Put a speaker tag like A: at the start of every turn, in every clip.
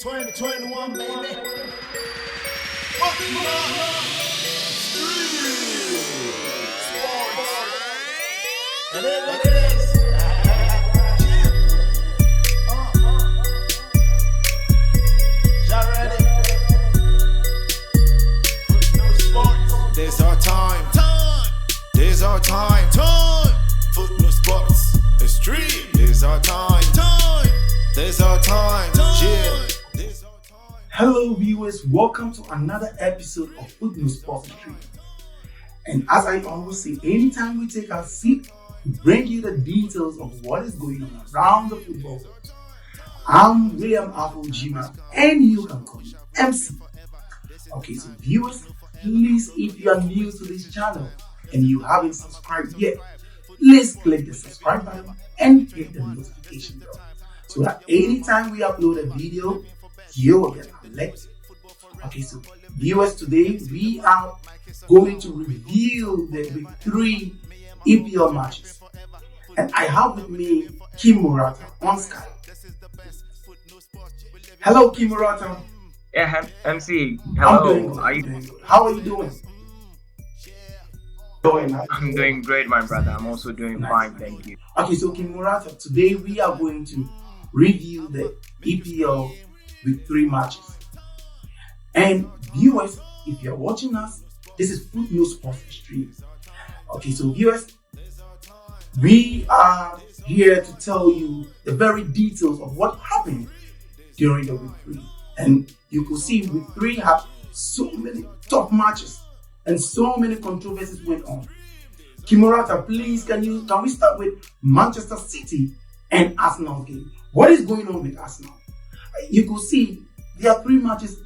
A: 2021, baby. Footnotes Sports. It is what it is. Y'all ready? Footnotes Sports. This our time. This our time. Footnotes Sports Extreme. This our time. This our time. Yeah.
B: Hello viewers, welcome to another episode of Footnotes Sports Extreme. And as I always say, anytime we take our seat, we bring you the details of what is going on around the football world. I'm William Apple Gma, and you can call me MC. Okay, so viewers, please, if you are new to this channel and you haven't subscribed yet, please click the subscribe button and hit the notification bell so that anytime we upload a video, you will get alerted. Okay, so viewers, today we are going to review the Week 3 EPL matches. And I have with me Kim Murata on Skype. Hello, Kim Murata.
C: Yeah, MC. Hello.
B: I'm doing good. How are you doing?
C: I'm doing great, my brother. I'm also doing fine, thank you.
B: Okay, so Kim Murata, today we are going to review the EPL Week 3 matches. And viewers, if you're watching us, this is Footnotes Sports Extreme. Okay, so viewers, we are here to tell you the very details of what happened during the Week 3. And you could see Week 3 had so many tough matches and so many controversies went on. Kimurata, please, can we start with Manchester City and Arsenal game? What is going on with Arsenal? You could see there are 3 matches,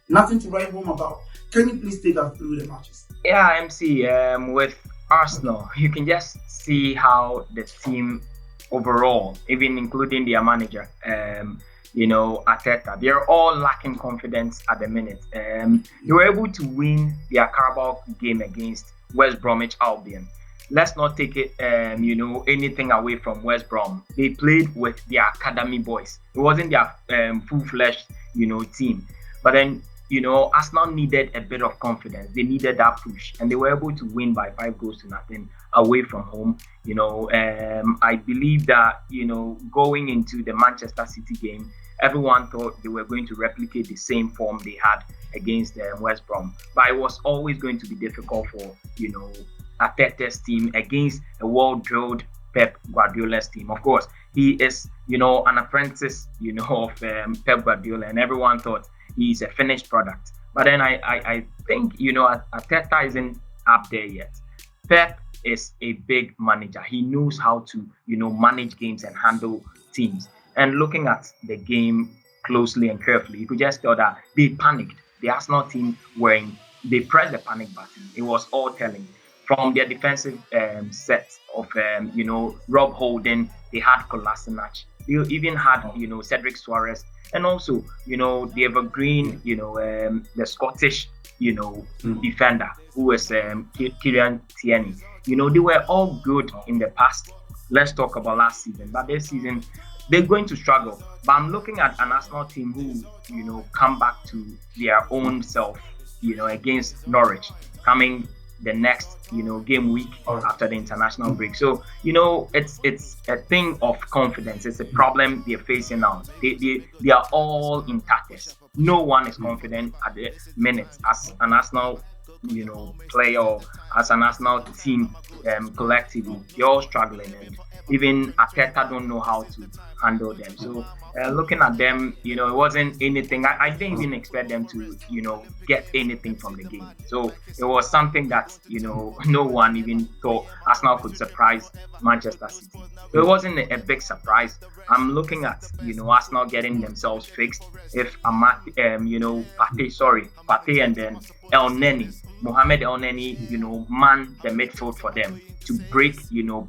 B: nothing to write home about. Can you please take us through the matches?
C: Yeah, MC, with Arsenal, you can just see how the team overall, even including their manager, Arteta, they're all lacking confidence at the minute. They were able to win their Carabao game against West Bromwich Albion. Let's not take it, anything away from West Brom. They played with their academy boys. It wasn't their full-fledged, team. But then, Arsenal needed a bit of confidence. They needed that push, and they were able to win by 5-0 away from home. I believe that, going into the Manchester City game, everyone thought they were going to replicate the same form they had against West Brom. But it was always going to be difficult for, Arteta's team against a well-drilled Pep Guardiola's team. Of course, he is, an apprentice, of Pep Guardiola, and everyone thought he's a finished product. But then I think, Arteta isn't up there yet. Pep is a big manager. He knows how to, manage games and handle teams. And looking at the game closely and carefully, you could just tell that they panicked. The Arsenal team they pressed the panic button. It was all telling. From their defensive set of, Rob Holding, they had Kolasinac. They even had, Cedric Suarez. And also, the evergreen, the Scottish, defender, who was Kieran Tierney. They were all good in the past. Let's talk about last season. But this season, they're going to struggle. But I'm looking at an Arsenal team who, come back to their own self, against Norwich, coming the next, game week after the international break. So, it's a thing of confidence. It's a problem they're facing now. They are all in tatters. No one is confident at the minute as an Arsenal, player or as an Arsenal team collectively. They're all struggling, and even Arteta don't know how to handle them. So looking at them, it wasn't anything. I didn't even expect them to, get anything from the game. So it was something that, no one even thought Arsenal could surprise Manchester City. So it wasn't a big surprise. I'm looking at, Arsenal getting themselves fixed. If Pate and then Mohamed El Neni, man the midfield for them to break,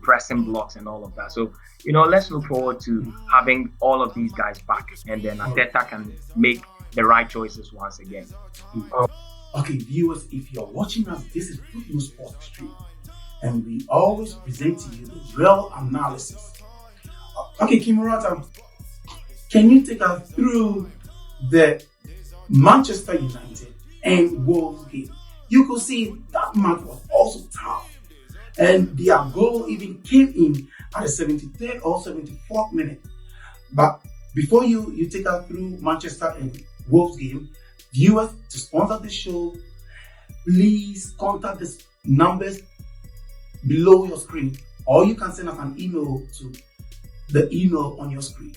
C: pressing blocks and all of that. So, let's look forward to having all of these guys back, and then Arteta can make the right choices once again.
B: Okay, viewers, if you're watching us, this is Footnotes Sports Extreme, and we always present to you the real analysis. Okay, Kimurata, can you take us through the Manchester United and Wolves game, you could see that match was also tough. And their goal even came in at the 73rd or 74th minute. But before you take us through Manchester and Wolves game, viewers, to sponsor the show, please contact the numbers below your screen, or you can send us an email to the email on your screen.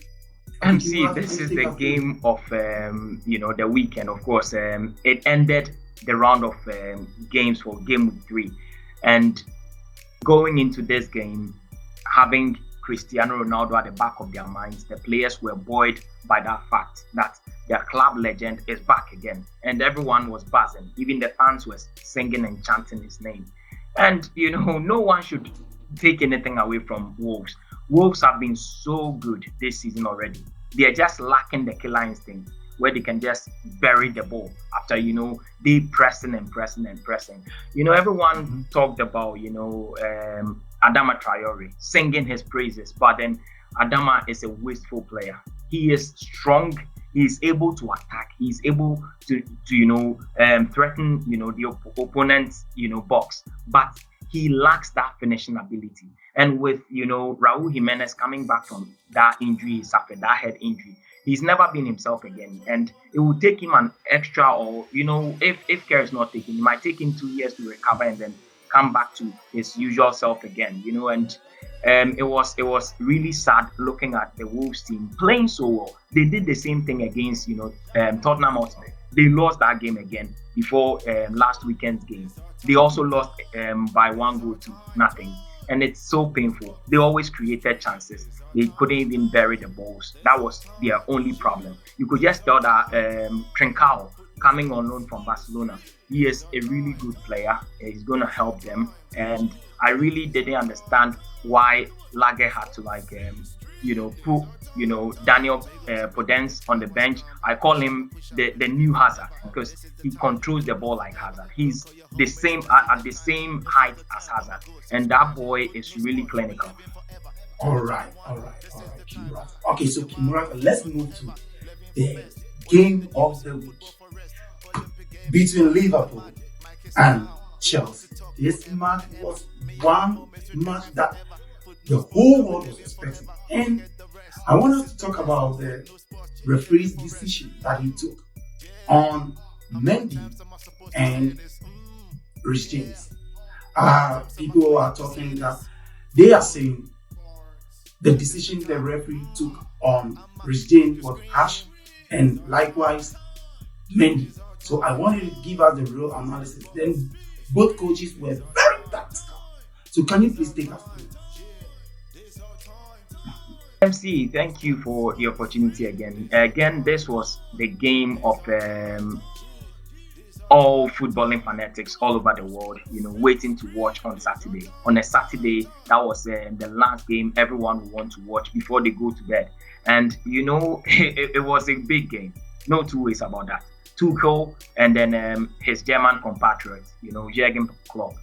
C: MC, this is the game of the weekend. Of course, it ended the round of games for game week 3, and going into this game, having Cristiano Ronaldo at the back of their minds, the players were buoyed by that fact that their club legend is back again, and everyone was buzzing. Even the fans were singing and chanting his name. And no one should take anything away from Wolves. Wolves have been so good this season already. They are just lacking the killer instinct where they can just bury the ball after they pressing and pressing and pressing. Everyone talked about Adama Traore singing his praises, but then Adama is a wasteful player. He is strong. He is able to attack. He is able to threaten the opponent's box, but he lacks that finishing ability. And with Raul Jimenez coming back from that injury he suffered, that head injury, he's never been himself again. And it will take him an extra, or if care is not taken, it might take him 2 years to recover and then come back to his usual self again. And it was really sad looking at the Wolves team playing so well. They did the same thing against Tottenham Hotspur. They lost that game again before last weekend's game. They also lost by 1-0. And it's so painful. They always created chances. They couldn't even bury the balls. That was their only problem. You could just tell that Trincao, coming on loan from Barcelona, he is a really good player. He's going to help them. And I really didn't understand why Lage had to put Daniel Podence on the bench. I call him the new Hazard because he controls the ball like Hazard. He's the same at the same height as Hazard, and that boy is really clinical.
B: All right, Kimura. Okay, so Kimura, let's move to the game of the week between Liverpool and Chelsea. This match was one match that the whole world was expecting. And I want us to talk about the referee's decision that he took on Mendy and Reece James. People are talking that they are saying the decision the referee took on Reece James was harsh, and likewise Mendy. So I want you to give us the real analysis. Then both coaches were very tactical. So can you please take us through?
C: MC, thank you for the opportunity again. Again, this was the game of all footballing fanatics all over the world, waiting to watch on Saturday. On a Saturday, that was the last game everyone would want to watch before they go to bed. And, it was a big game. No two ways about that. Tuchel and then his German compatriot, Jurgen Klopp.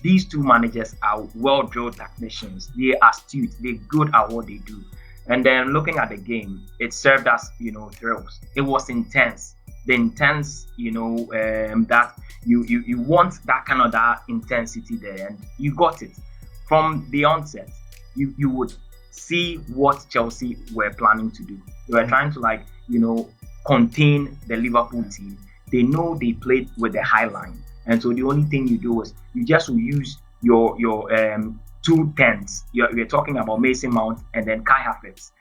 C: These two managers are well-drilled technicians. They are astute. They're good at what they do. And then looking at the game, it served as, thrills. It was intense. The intense, that you want that kind of that intensity there, and you got it from the onset. You would see what Chelsea were planning to do. They were trying to contain the Liverpool team. They know they played with the high line, and so the only thing you do is you just will use your 2 10s. You're talking about Mason Mount and then Kai Havertz.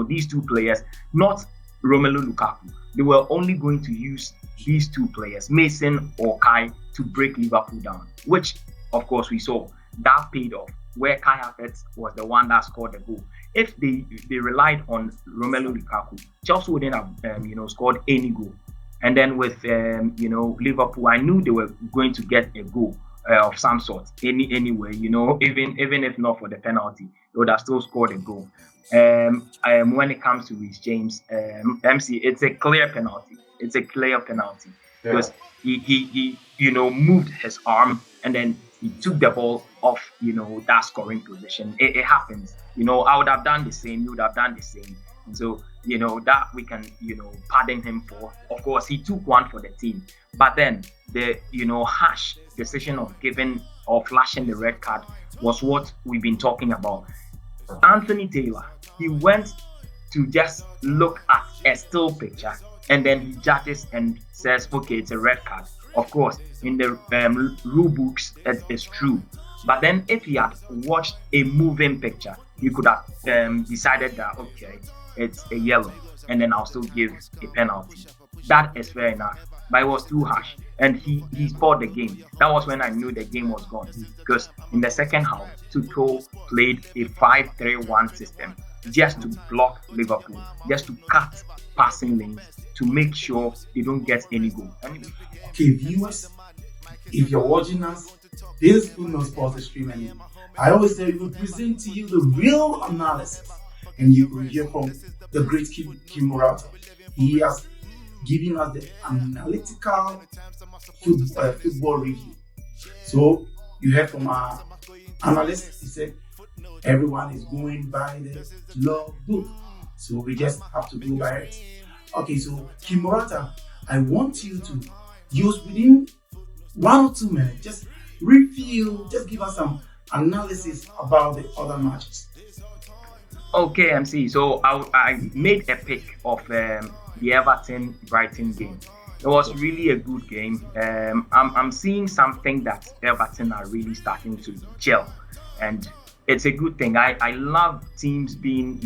C: These two players, not Romelu Lukaku. They were only going to use these two players, Mason or Kai, to break Liverpool down, which, of course, we saw that paid off, where Kai Havertz was the one that scored the goal. If they relied on Romelu Lukaku, Chelsea wouldn't have scored any goal. And then with Liverpool, I knew they were going to get a goal of some sort anyway. Even if not for the penalty, they would have still scored a goal. When it comes to Reece James, MC, it's a clear penalty. It's a clear penalty because he moved his arm and then he took the ball off that scoring position. It happens. I would have done the same. You would have done the same. And so, that we can, pardon him for. Of course, he took one for the team. But then the, harsh decision of giving or flashing the red card was what we've been talking about. Anthony Taylor, he went to just look at a still picture and then he judges and says, okay, it's a red card. Of course, in the rule books, it's true. But then if he had watched a moving picture, he could have decided that, okay, it's a yellow, and then I'll still give a penalty. That is fair enough. But it was too harsh. And he spoiled the game. That was when I knew the game was gone. Because in the second half, Tuchel played a 5-3-1 system just to block Liverpool, just to cut passing lanes, to make sure they don't get any goal.
B: Okay, viewers, if you're watching us, this is Footnotes Sports Extreme, and I always say we present to you the real analysis, and you will hear from the great Kim Murata. He has given us the analytical football review. So you heard from our analyst, he said everyone is going by the law book, so we just have to go by it. Okay, so Kim Murata, I want you to use within 1 or 2 minutes, just review, just give us some analysis about the other matches.
C: Okay, MC. So I made a pick of the Everton-Brighton game. It was really a good game. I'm seeing something that Everton are really starting to gel, and it's a good thing. I love teams being,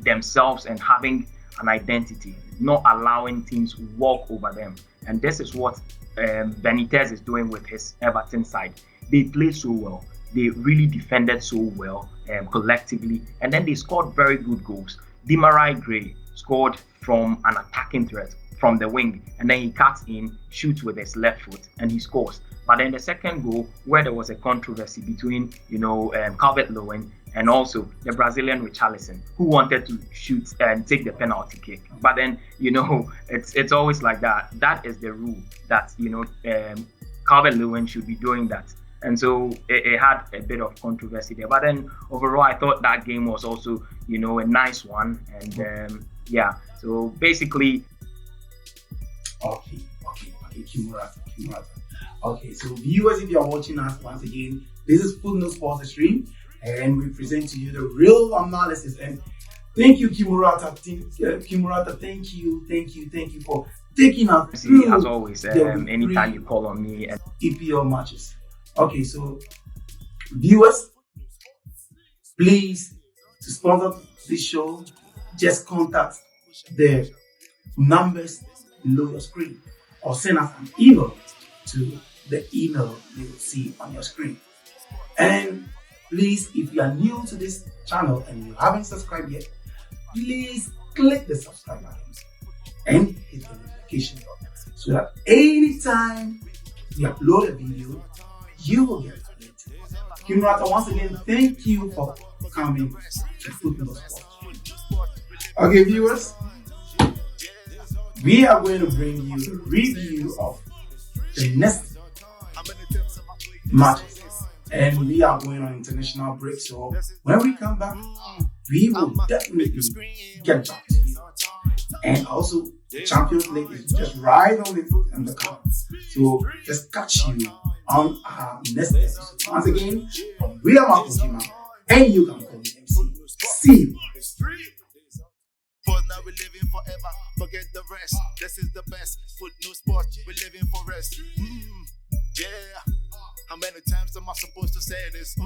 C: themselves and having an identity, not allowing teams walk over them. And this is what Benitez is doing with his Everton side. They played so well. They really defended so well collectively, and then they scored very good goals. Demarai Gray scored from an attacking threat from the wing, and then he cuts in, shoots with his left foot, and he scores. But then the second goal, where there was a controversy between, Calvert-Lewin and also the Brazilian Richarlison, who wanted to shoot and take the penalty kick. But then, it's always like that. That is the rule that, Calvert-Lewin should be doing that. And so it had a bit of controversy there. But then overall, I thought that game was also, a nice one. And so basically.
B: Okay, Kimura. Okay, so viewers, if you're watching us once again, this is Footnotes Sports Extreme, and we present to you the real analysis. And thank you, Kimurata. Thank you for taking us through.
C: As always, anytime you call on me.
B: EPL matches. Okay, so viewers, please, to sponsor this show, just contact the numbers below your screen or send us an email to the email you will see on your screen. And please, if you are new to this channel and you haven't subscribed yet, please click the subscribe button and hit the notification button so that anytime we upload a video, you will get alerted. Kimurata, once again, thank you for coming to Footnotes Sports. Okay, viewers, we are going to bring you a review of the next matches, and we are going on international break. So when we come back, we will definitely get back to you. And also, the Champions League is just right on the cards. So just catch you on our next episode. Once again, we are Marco Jima, and you can call me MC. See you.
A: Now we're living forever, forget the rest. This is the best. Footnotes Sports, we're living for rest. Yeah. How many times am I supposed to say this?